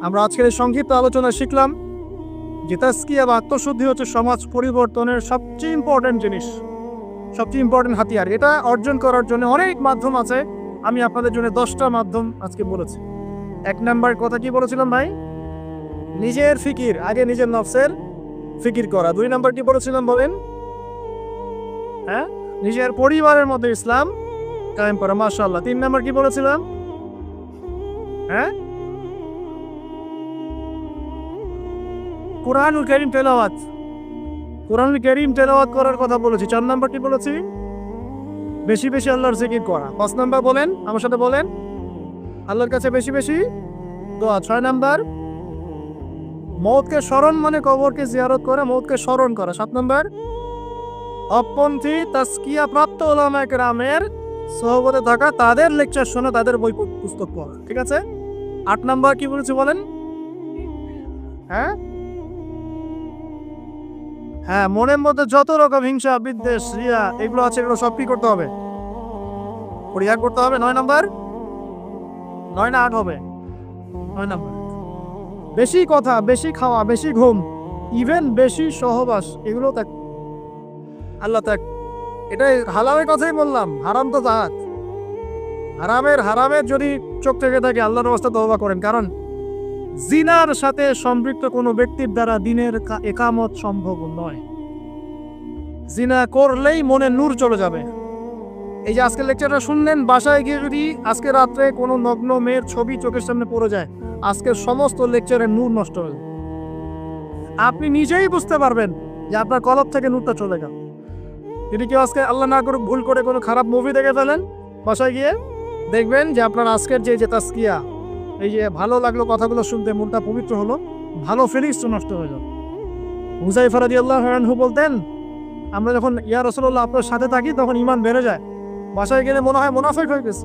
আমরা আজকের এই সংক্ষিপ্ত আলোচনা শিখলাম যে তাজকিয়া বা আত্মশুদ্ধি হচ্ছে সমাজ পরিবর্তনের সবচেয়ে ইম্পর্টেন্ট জিনিস, সবচেয়ে ইম্পর্টেন্ট হাতিয়ার। এটা অর্জন করার জন্য অনেক মাধ্যম আছে। আমি আপনাদের জন্য 10টা মাধ্যম আজকে বলেছি। 1 নাম্বার কথা কি বলেছিলাম ভাই? নিজের ফিকির, আগে নিজের নফসের ফিকির করা। 2 নাম্বার কি বলেছিলাম বলেন? হ্যাঁ, নিজের পরিবারের মধ্যে ইসলাম কায়েম করা। মাশাআল্লাহ। 3 নাম্বার কি বলেছিলাম? হ্যাঁ, কুরআনুল কারীম তেলাওয়াত, কুরআনুল কারীম তেলাওয়াত করার কথা বলেছি। 4 নাম্বার কি বলেছি? বেশি বেশি আল্লাহর জিকির করা। 5 নাম্বার বলেন, আমার সাথে বলেন, আল্লাহর কাছে বেশি বেশি দোয়া। 6 নাম্বার মওতকে স্মরণ মানে কবরকে জিয়ারত করা, মওতকে স্মরণ করা। 7 নাম্বার অপন্থী তাজকিয়া প্রাপ্ত উলামায়ে কেরামের সোহবতে থাকা, তাদের লেকচার শোনা, তাদের বই পুস্তক পড়া। ঠিক আছে? 8 নাম্বার কি বলেছি বলেন? হ্যাঁ হ্যাঁ, মনের মধ্যে যত রকম হিংসা, বিদ্বেষ, রিয়া এগুলো আছে, এগুলো সব কি করতে হবে? পরিহার করতে হবে। 9 নাম্বার, 9 না 8 হবে? 9 নাম্বার বেশি কথা, বেশি খাওয়া, বেশি ঘুম, ইভেন বেশি সহবাস, এগুলো ত্যাগ। আল্লাহ ত্যাগ। এটাই হালালের কথাই বললাম, হারাম তো জাহাত। হারামের যদি চোখ থেকে থাকে আল্লাহর রাস্তায় তওবা করেন, কারণ জিনার সাথে সম্পৃক্ত কোনো ব্যক্তির দ্বারা দিনের একামত সম্ভব নয়। জিনা করলেই মনে নূর চলে যাবে। এই যে আজকের লেকচারটা শুনলেন, বাসায় গিয়ে যদি আজকে রাত্রে কোনো নগ্ন মেয়ের ছবি চোখের সামনে পড়ে যায়, আজকের সমস্ত লেকচারের নূর নষ্ট হয়ে যাবে। আপনি নিজেই বুঝতে পারবেন যে আপনার কলব থেকে নূরটা চলে গেল। যদি কেউ আজকে আল্লাহ না করুক ভুল করে কোনো খারাপ মুভি দেখে ফেলেন, বাসায় গিয়ে দেখবেন যে আপনার আজকের যে তাজকিয়া, এই যে ভালো লাগলো কথাগুলো শুনতে, মনটা পবিত্র হলো, ভালো ফিলিংস তো নষ্ট হয়ে গেল। হুযায়ফা রাদিয়াল্লাহু আনহু বলতেন, আমরা যখন ইয়া রাসূলুল্লাহ আপনার সাথে থাকি তখন ঈমান বেড়ে যায়, বাসায় গেলে মনে হয় মুনাফিক হয়ে গেছে।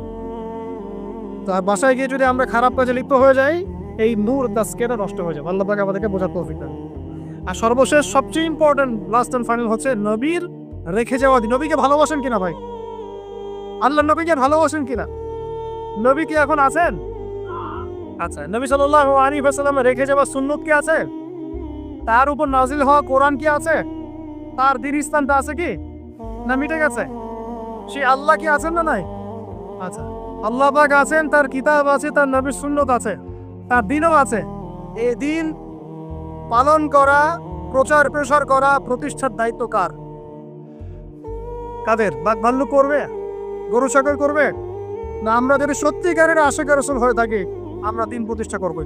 তো বাসায় গিয়ে যদি আমরা খারাপ কাজে লিপ্ত হয়ে যাই, এই নূর তাজকিয়াটা নষ্ট হয়ে যাবে। আল্লাহ পাক আমাদেরকে বোঝার তৌফিক দান। আর সর্বশেষ সবচেয়ে ইম্পর্টেন্ট, লাস্ট এন্ড ফাইনাল হচ্ছে নবীর রেখে যাওয়া দিন। নবীকে ভালোবাসেন কিনা ভাই? আল্লাহ নবীকে ভালোবাসেন কিনা? নবী কি এখন আছেন? আচ্ছা, নবী সাল্লাল্লাহু আলাইহি ওয়াসাল্লাম রেখে যাওয়া সুন্নত কি আছে? তার উপর নাজিল হওয়া কোরআন কি আছে? তার দ্বীন ইসলামটা আছে কি? না মিটে গেছে? সেই আল্লাহ কি আছেন না নাই? আচ্ছা, আল্লাহ পাক আছেন, তার কিতাব আছে, তার নবীর সুন্নত আছে, তার দ্বীনও আছে। এই দ্বীন পালন করা, প্রচার প্রসার করা, প্রতিষ্ঠার দায়িত্ব কার? কাদের? বাঘ ভাল্লুক করবে? গরু ছাগল করবে? না আমরা যদি সত্যিকারের আশিক রাসূল হয়ে থাকি, আমরা দ্বীন প্রতিষ্ঠা করবো।